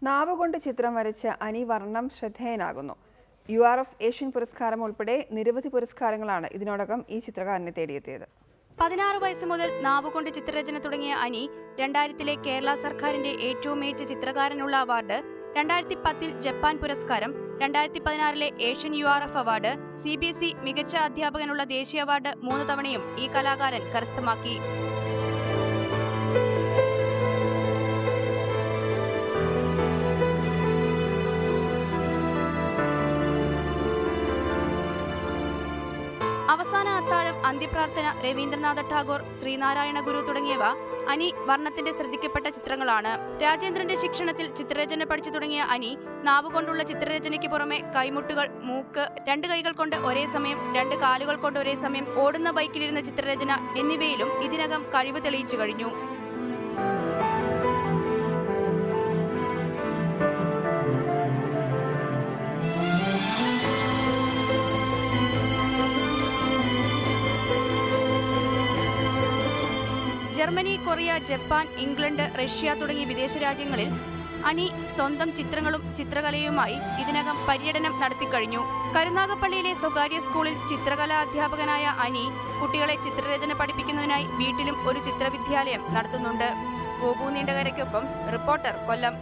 നാവുകൊണ്ട് ചിത്രം വരച്ച അനി വർണ്ണം ശ്രദ്ധേയനാകുന്നു. URF ഏഷ്യൻ പുരസ്കാരം ഉൾപ്പെടെ നിരവധി പുരസ്കാരങ്ങളാണ് ഇതിനോടകം ഈ ചിത്രകാരനെ തേടിയെത്തിയത്. 16 വയസ്സ് മുതൽ നാവുകൊണ്ട് ചിത്രരചന തുടങ്ങിയ അനി 2000-ലെ കേരള സർക്കാരിന്റെ ഏറ്റവും മികച്ച ചിത്രകാരനുള്ള അവാർഡ്, 2010-ൽ ജപ്പാൻ പുരസ്കാരം, 2016-ലെ ഏഷ്യൻ URF അവാർഡ്, CBSE മികച്ച അധ്യാപകനുള്ള ദേശീയ അവാർഡ് 3 തവണയും ഈ കലാകാരൻ കരസ്ഥമാക്കി. അവസാന അത്താഴം, അന്ത്യപ്രാർത്ഥന, രവീന്ദ്രനാഥ ടാഗോർ, ശ്രീനാരായണ ഗുരു തുടങ്ങിയവ അനി വർണ്ണത്തിന്റെ ശ്രദ്ധിക്കപ്പെട്ട ചിത്രങ്ങളാണ്. രാജേന്ദ്രന്റെ ശിക്ഷണത്തിൽ ചിത്രരചന പഠിച്ചു തുടങ്ങിയ അനി നാവുകൊണ്ടുള്ള ചിത്രരചനയ്ക്ക് പുറമെ കൈമുട്ടുകൾ, മൂക്ക്, 2 കൈകൾ കൊണ്ട് ഒരേ സമയം, 2 കാലുകൾ കൊണ്ട് ഒരേ സമയം, ഓടുന്ന ബൈക്കിലിരുന്ന ചിത്രരചന എന്നിവയിലും ഇതിനകം കഴിവ് തെളിയിച്ചു കഴിഞ്ഞു. Germany, Korea, Japan, England, Russia തുടങ്ങിയ വിദേശ രാജ്യങ്ങളിൽ അനി സ്വന്തം ചിത്രങ്ങളും ചിത്രകലയുമായി ഇതിനകം പര്യടനം നടത്തിക്കഴിഞ്ഞു. കരുനാഗപ്പള്ളിയിലെ സ്വകാര്യ സ്കൂളിൽ ചിത്രകലാ അധ്യാപകനായ അനി കുട്ടികളെ ചിത്രരചന പഠിപ്പിക്കുന്നതിനായി വീട്ടിലും ഒരു ചിത്രവിദ്യാലയം നടത്തുന്നുണ്ട്. ഗോപു നീണ്ടകരയ്ക്കൊപ്പം റിപ്പോർട്ടർ, കൊല്ലം.